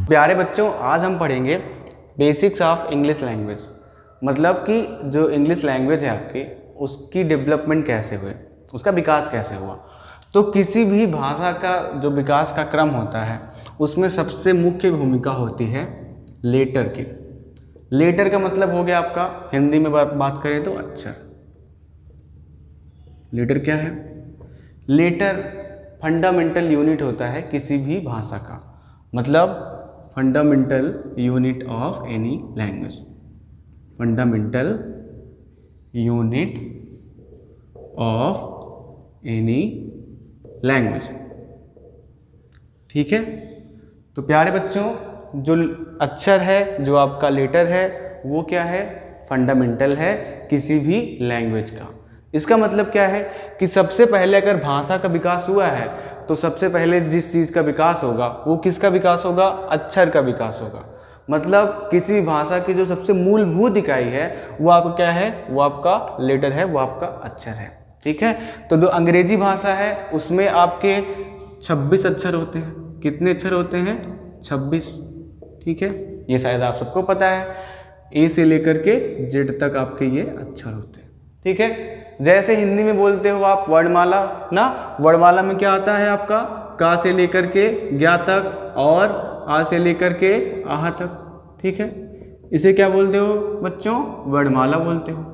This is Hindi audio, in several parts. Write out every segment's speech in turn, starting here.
प्यारे बच्चों, आज हम पढ़ेंगे बेसिक्स ऑफ इंग्लिश लैंग्वेज। मतलब कि जो इंग्लिश लैंग्वेज है आपकी, उसकी डेवलपमेंट कैसे हुई, उसका विकास कैसे हुआ। तो किसी भी भाषा का जो विकास का क्रम होता है उसमें सबसे मुख्य भूमिका होती है लेटर की। लेटर का मतलब हो गया आपका, हिंदी में बात करें तो अक्षर। लेटर क्या है? लेटर फंडामेंटल यूनिट होता है किसी भी भाषा का, मतलब fundamental unit of any language. Fundamental unit of any language, ठीक है। तो प्यारे बच्चों, जो अक्षर है, जो आपका लेटर है, वो क्या है? फंडामेंटल है किसी भी लैंग्वेज का। इसका मतलब क्या है कि सबसे पहले अगर भाषा का विकास हुआ है तो सबसे पहले जिस चीज़ का विकास होगा वो किसका विकास होगा? अक्षर का विकास होगा। मतलब किसी भाषा की जो सबसे मूलभूत इकाई है वो आपका क्या है? वो आपका लेटर है, वो आपका अक्षर है, ठीक है। तो जो अंग्रेजी भाषा है उसमें आपके 26 अक्षर होते हैं। कितने अक्षर होते हैं? 26, ठीक है। ये शायद आप सबको पता है। ए से लेकर के जेड तक आपके ये अक्षर होते हैं, ठीक है। जैसे हिंदी में बोलते हो आप वर्णमाला ना, वर्णमाला में क्या आता है आपका? का से लेकर के ज्ञा तक और आ से लेकर के आहा तक, ठीक है। इसे क्या बोलते हो बच्चों? वर्णमाला बोलते हो।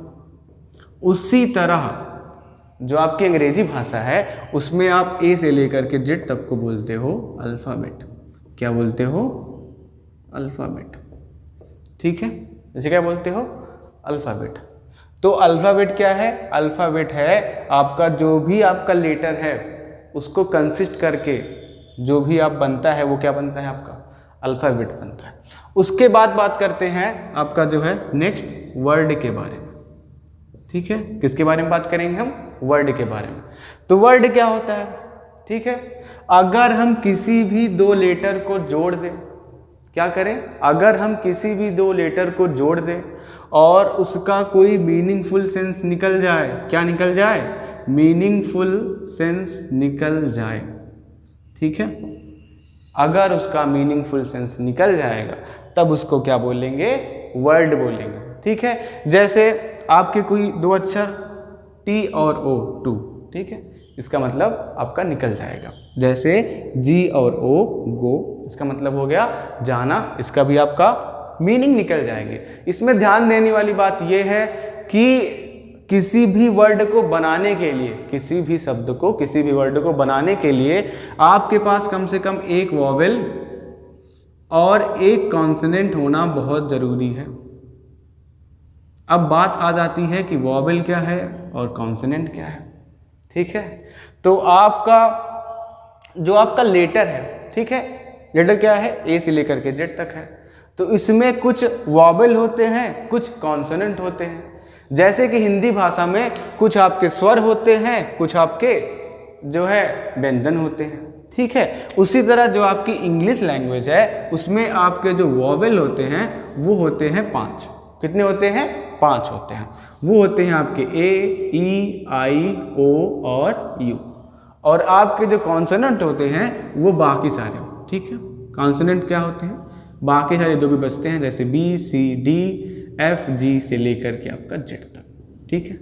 उसी तरह जो आपकी अंग्रेजी भाषा है उसमें आप ए से लेकर के जेड तक को बोलते हो अल्फ़ाबेट। क्या बोलते हो? अल्फ़ाबेट, ठीक है। इसे क्या बोलते हो? अल्फ़ाबेट। तो अल्फ़ाबेट क्या है? अल्फ़ाबेट है आपका जो भी आपका लेटर है उसको कंसिस्ट करके जो भी आप बनता है वो क्या बनता है? आपका अल्फ़ाबेट बनता है। उसके बाद बात करते हैं आपका जो है नेक्स्ट वर्ड के बारे में, ठीक है। किसके बारे में बात करेंगे हम? वर्ड के बारे में। तो वर्ड क्या होता है, ठीक है। अगर हम किसी भी दो लेटर को जोड़ दें, क्या करें? अगर हम किसी भी दो लेटर को जोड़ दें और उसका कोई मीनिंगफुल सेंस निकल जाए, क्या निकल जाए? मीनिंगफुल सेंस निकल जाए, ठीक है। अगर उसका मीनिंगफुल सेंस निकल जाएगा तब उसको क्या बोलेंगे? वर्ड बोलेंगे, ठीक है। जैसे आपके कोई दो अक्षर टी और ओ, टू, ठीक है। इसका मतलब आपका निकल जाएगा। जैसे जी और ओ, गो, इसका मतलब हो गया जाना, इसका भी आपका मीनिंग निकल जाएगी। इसमें ध्यान देने वाली बात यह है कि किसी भी वर्ड को बनाने के लिए, किसी भी शब्द को, किसी भी वर्ड को बनाने के लिए आपके पास कम से कम एक वॉवेल और एक कॉन्सोनेंट होना बहुत ज़रूरी है। अब बात आ जाती है कि वॉवेल क्या है और कॉन्सोनेंट क्या है, ठीक है। तो आपका जो आपका लेटर है, ठीक है, लेटर क्या है? ए से लेकर के जेड तक है। तो इसमें कुछ वॉवेल होते हैं, कुछ कॉन्सोनेंट होते हैं। जैसे कि हिंदी भाषा में कुछ आपके स्वर होते हैं, कुछ आपके जो है व्यंजन होते हैं, ठीक है। उसी तरह जो आपकी इंग्लिश लैंग्वेज है उसमें आपके जो वॉवेल होते हैं वो होते हैं 5। कितने होते हैं? 5 होते हैं। वो होते हैं आपके ए, ई, आई, ओ और यू। और आपके जो कॉन्सोनेंट होते हैं वो बाकी सारे, ठीक है। कॉन्सोनेंट क्या होते हैं? बाकी सारे जो भी बचते हैं, जैसे बी, सी, डी, एफ, जी से लेकर के आपका जेड तक, ठीक है।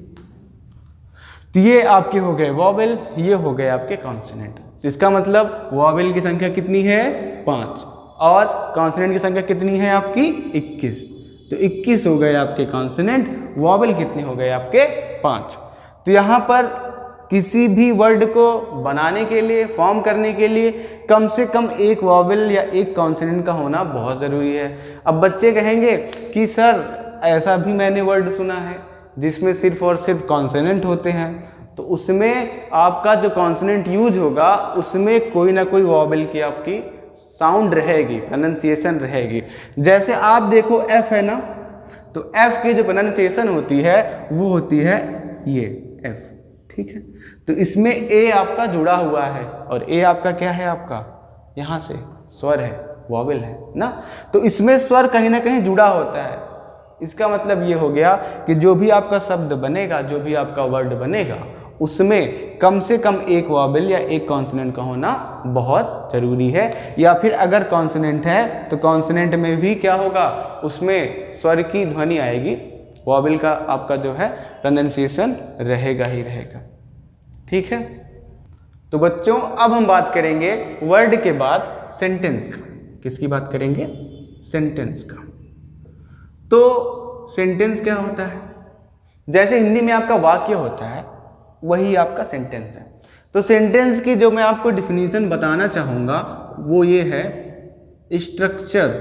तो ये आपके हो गए वॉवेल, ये हो गए आपके कॉन्सोनेंट। इसका मतलब वॉवेल की संख्या कितनी है? 5 और कॉन्सोनेंट की संख्या कितनी है आपकी? 21। तो 21 हो गए आपके कॉन्सोनेंट, वॉवेल कितने हो गए आपके? 5। तो यहाँ पर किसी भी वर्ड को बनाने के लिए, फॉर्म करने के लिए कम से कम एक वॉवेल या एक कॉन्सोनेंट का होना बहुत ज़रूरी है। अब बच्चे कहेंगे कि सर ऐसा भी मैंने वर्ड सुना है जिसमें सिर्फ और सिर्फ कॉन्सोनेंट होते हैं, तो उसमें आपका जो कॉन्सोनेंट यूज होगा उसमें कोई ना कोई वॉवेल की आपकी साउंड रहेगी, प्रोनाउंसिएशन रहेगी। जैसे आप देखो एफ है ना, तो एफ की जो प्रोनाउंसिएशन होती है वो होती है ये एफ, ठीक है। तो इसमें ए आपका जुड़ा हुआ है और ए आपका क्या है? आपका यहाँ से स्वर है, वॉवेल है ना। तो इसमें स्वर कहीं ना कहीं जुड़ा होता है। इसका मतलब ये हो गया कि जो भी आपका शब्द बनेगा, जो भी आपका वर्ड बनेगा, उसमें कम से कम एक वॉवेल या एक कॉन्सोनेंट का होना बहुत ज़रूरी है। या फिर अगर कॉन्सोनेंट है तो कॉन्सोनेंट में भी क्या होगा, उसमें स्वर की ध्वनि आएगी, वॉवेल का आपका जो है प्रोनाउंसिएशन रहेगा ही रहेगा। ठीक है, तो बच्चों अब हम बात करेंगे वर्ड के बाद सेंटेंस का। किसकी बात करेंगे? सेंटेंस का। तो सेंटेंस क्या होता है? जैसे हिंदी में आपका वाक्य होता है वही आपका सेंटेंस है। तो सेंटेंस की जो मैं आपको डिफिनीशन बताना चाहूँगा वो ये है, structure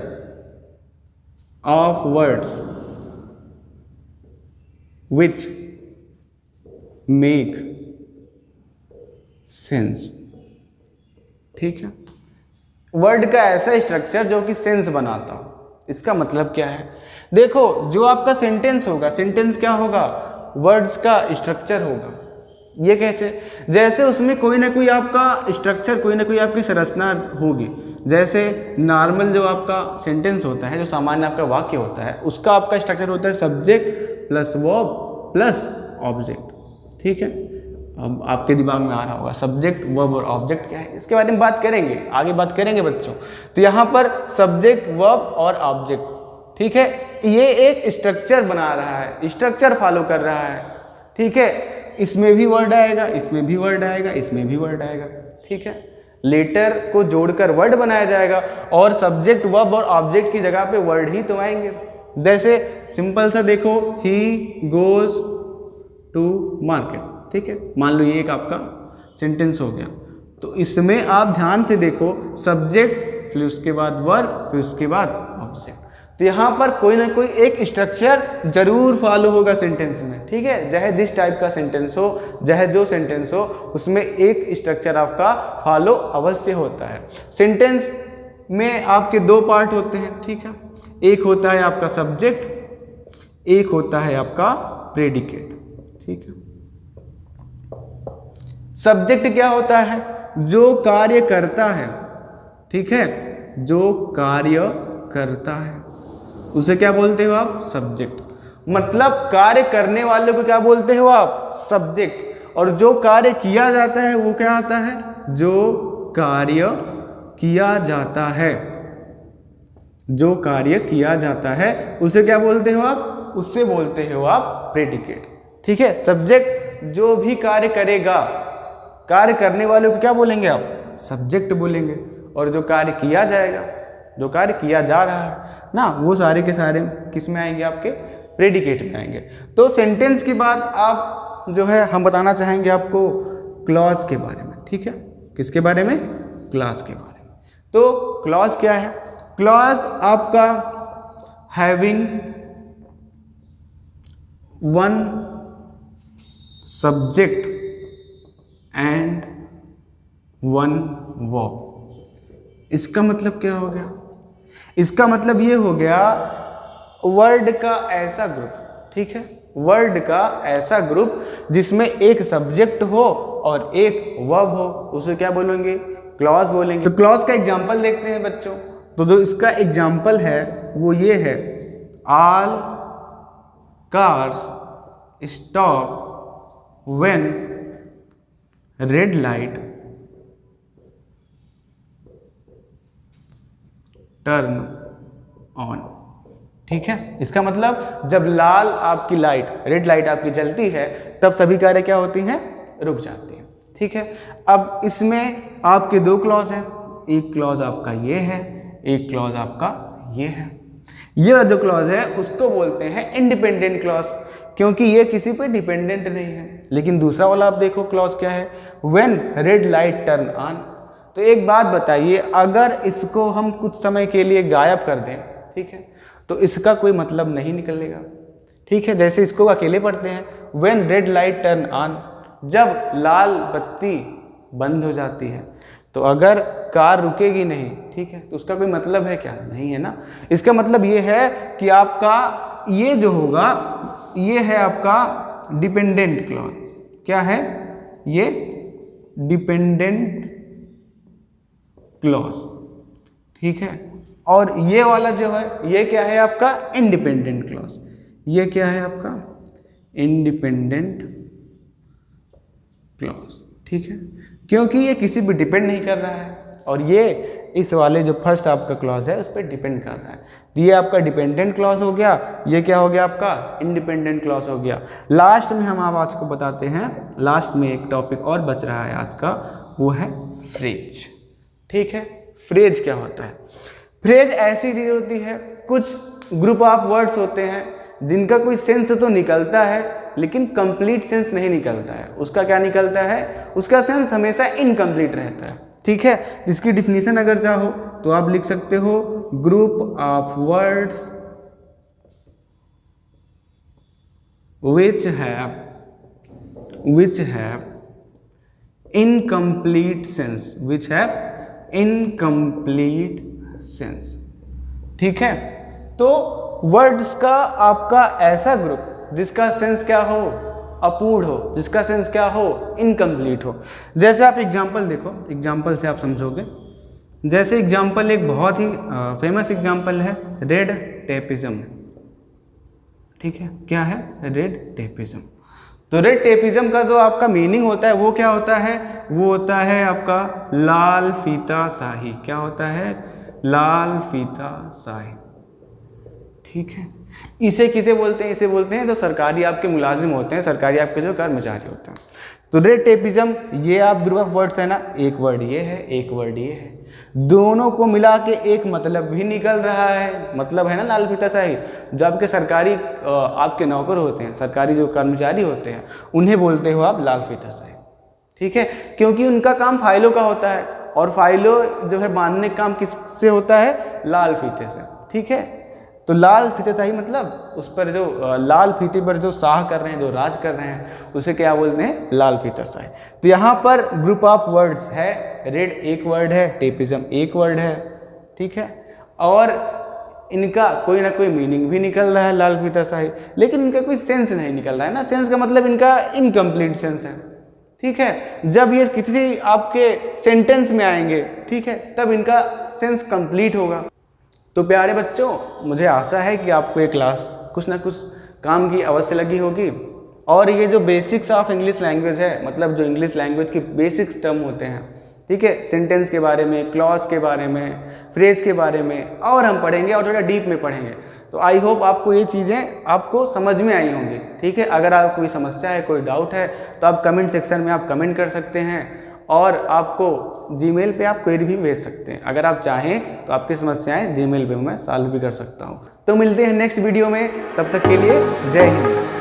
of words which make sense. ठीक है, वर्ड का ऐसा स्ट्रक्चर जो कि सेंस बनाता हो। इसका मतलब क्या है? देखो, जो आपका सेंटेंस होगा, सेंटेंस क्या होगा? वर्ड्स का स्ट्रक्चर होगा। ये कैसे? जैसे उसमें कोई ना कोई आपका स्ट्रक्चर, कोई ना कोई आपकी संरचना होगी। जैसे नॉर्मल जो आपका सेंटेंस होता है, जो सामान्य आपका वाक्य होता है, उसका आपका स्ट्रक्चर होता है subject plus verb plus object. ठीक है, अब आपके दिमाग में आ रहा होगा सब्जेक्ट, वर्ब और ऑब्जेक्ट क्या है, इसके बारे में बात करेंगे, आगे बात करेंगे बच्चों। तो यहाँ पर सब्जेक्ट, वर्ब और ऑब्जेक्ट, ठीक है, ये एक स्ट्रक्चर बना रहा है, स्ट्रक्चर फॉलो कर रहा है। ठीक है, इसमें भी वर्ड आएगा, इसमें भी वर्ड आएगा, इसमें भी वर्ड आएगा। ठीक है, लेटर को जोड़कर वर्ड बनाया जाएगा और सब्जेक्ट, वर्ब और ऑब्जेक्ट की जगह पे वर्ड ही तो आएंगे। जैसे सिंपल सा देखो, ही गोज टू मार्केट। ठीक है, मान लो ये एक आपका सेंटेंस हो गया। तो इसमें आप ध्यान से देखो, सब्जेक्ट फिर उसके बाद वर्ब फिर उसके बाद ऑब्जेक्ट। तो यहाँ पर कोई ना कोई एक स्ट्रक्चर जरूर फॉलो होगा सेंटेंस में। ठीक है, चाहे जिस टाइप का सेंटेंस हो, चाहे जो सेंटेंस हो, उसमें एक स्ट्रक्चर आपका फॉलो अवश्य होता है। सेंटेंस में आपके दो पार्ट होते हैं। ठीक है, एक होता है आपका सब्जेक्ट, एक होता है आपका प्रेडिकेट। ठीक है, सब्जेक्ट क्या होता है? जो कार्य करता है। ठीक है, जो कार्य करता है उसे क्या बोलते हो आप? सब्जेक्ट। मतलब कार्य करने वाले को क्या बोलते हो आप? सब्जेक्ट। और जो कार्य किया जाता है वो क्या आता है? जो कार्य किया जाता है, जो कार्य किया जाता है उसे क्या बोलते हो आप? उससे बोलते हो आप प्रेडिकेट। ठीक है, सब्जेक्ट जो भी कार्य करेगा, कार्य करने वाले को क्या बोलेंगे आप? सब्जेक्ट बोलेंगे। और जो कार्य किया जाएगा, जो कार्य किया जा रहा है ना, वो सारे के सारे किस में आएंगे? आपके प्रेडिकेट में आएंगे। तो सेंटेंस के बाद आप जो है हम बताना चाहेंगे आपको क्लॉज के बारे में। ठीक है, किसके बारे में? क्लॉज के बारे में। तो क्लॉज क्या है? क्लॉज आपका having one subject and one verb. इसका मतलब क्या हो गया? इसका मतलब ये हो गया वर्ड का ऐसा ग्रुप। ठीक है, वर्ड का ऐसा ग्रुप जिसमें एक सब्जेक्ट हो और एक वर्ब हो, उसे क्या बोलेंगे? क्लॉज बोलेंगे। तो क्लॉज का एग्जांपल देखते हैं बच्चों। तो जो इसका एग्जांपल है वो ये है, all cars stop when red light turn on. ठीक है, इसका मतलब जब लाल आपकी लाइट, रेड लाइट आपकी जलती है, तब सभी कार्य क्या होती हैं? रुक जाती हैं। ठीक है, अब इसमें आपके दो क्लॉज हैं, एक क्लॉज आपका ये है, एक क्लॉज आपका ये है। ये जो क्लॉज है उसको बोलते हैं इंडिपेंडेंट क्लॉज, क्योंकि ये किसी पे डिपेंडेंट नहीं है। लेकिन दूसरा वाला आप देखो क्लॉज क्या है? When red light turn on. तो एक बात बताइए, अगर इसको हम कुछ समय के लिए गायब कर दें, ठीक है, तो इसका कोई मतलब नहीं निकलेगा। ठीक है, जैसे इसको अकेले पढ़ते हैं, when red light turn on, जब लाल बत्ती बंद हो जाती है। तो अगर कार रुकेगी नहीं, ठीक है, तो उसका कोई मतलब है क्या? नहीं है ना। इसका मतलब ये है कि आपका ये जो होगा, ये है आपका डिपेंडेंट क्लॉज। क्या है ये? Dependent clause. ठीक है, और ये वाला जो है ये क्या है? आपका इंडिपेंडेंट क्लॉज। ये क्या है? आपका इंडिपेंडेंट क्लॉज, ठीक है, क्योंकि ये किसी पे डिपेंड नहीं कर रहा है और ये इस वाले जो फर्स्ट आपका क्लॉज है उस पर डिपेंड कर रहा है। तो ये आपका डिपेंडेंट क्लॉज हो गया, ये क्या हो गया आपका इंडिपेंडेंट क्लॉज हो गया। लास्ट में हम आप आज को बताते हैं, लास्ट में एक टॉपिक और बच रहा है आज का, वो है फ्रेज, ठीक है। फ्रेज क्या होता है? फ्रेज ऐसी चीज होती है, कुछ ग्रुप ऑफ वर्ड्स होते हैं जिनका कोई सेंस तो निकलता है लेकिन कंप्लीट सेंस नहीं निकलता है। उसका क्या निकलता है? उसका सेंस हमेशा इनकम्प्लीट रहता है, ठीक है। इसकी डिफिनीशन अगर चाहो तो आप लिख सकते हो, group of words which have incomplete sense, ठीक है। तो वर्ड्स का आपका ऐसा ग्रुप जिसका सेंस क्या हो? अपूर्ण हो, जिसका सेंस क्या हो? इनकम्प्लीट हो। जैसे आप एग्जाम्पल देखो, एग्जाम्पल से आप समझोगे। जैसे एग्जाम्पल एक बहुत ही फेमस एग्जाम्पल है रेड टेपिज्म, ठीक है। क्या है? Red tapism. तो रेड टेपिज्म का जो आपका मीनिंग होता है वो क्या होता है? वो होता है आपका लाल फीता शाही। क्या होता है? लाल फीता शाही, ठीक है। इसे किसे बोलते हैं? इसे बोलते हैं जो सरकारी आपके मुलाजिम होते हैं, सरकारी आपके जो कर्मचारी होते हैं। तो रेड टेपिज्म, ये आप ग्रुप ऑफ वर्ड्स है ना, एक वर्ड ये है, एक वर्ड ये है, दोनों को मिला के एक मतलब भी निकल रहा है। मतलब है ना लाल फीताशाही। जो आपके सरकारी आपके नौकर होते हैं, सरकारी जो कर्मचारी होते हैं, उन्हें बोलते हो आप लाल फीताशाही, ठीक है। क्योंकि उनका काम फाइलों का होता है और फाइलों जो है बांधने का काम किससे होता है? लाल फीते से, ठीक है। तो लाल फीताशाही मतलब उस पर जो लाल फीते पर जो शाह कर रहे हैं, जो राज कर रहे हैं, उसे क्या बोलते हैं? लाल फीताशाही। तो यहाँ पर ग्रुप ऑफ वर्ड्स है, रेड एक वर्ड है, टेपिज्म एक वर्ड है, ठीक है। और इनका कोई ना कोई मीनिंग भी निकल रहा है लाल फीताशाही, लेकिन इनका कोई सेंस नहीं निकल रहा है ना। सेंस का मतलब इनका इनकम्प्लीट सेंस है, ठीक है। जब ये किसी आपके सेंटेंस में आएंगे, ठीक है, तब इनका सेंस कंप्लीट होगा। तो प्यारे बच्चों, मुझे आशा है कि आपको ये क्लास कुछ ना कुछ काम की अवश्य लगी होगी। और ये जो बेसिक्स ऑफ इंग्लिश लैंग्वेज है, मतलब जो इंग्लिश लैंग्वेज के बेसिक्स टर्म होते हैं, ठीक है, सेंटेंस के बारे में, क्लॉज के बारे में, फ्रेज के बारे में और हम पढ़ेंगे और थोड़ा डीप में पढ़ेंगे। तो आई होप आपको ये चीज़ें आपको समझ में आई होंगी, ठीक है। अगर आपको कोई समस्या है, कोई डाउट है, तो आप कमेंट सेक्शन में आप कमेंट कर सकते हैं और आपको जीमेल पे आप क्वेरी भी भेज सकते हैं। अगर आप चाहें तो आपकी समस्याएं जीमेल पे मैं सॉल्व भी कर सकता हूं। तो मिलते हैं नेक्स्ट वीडियो में, तब तक के लिए जय हिंद।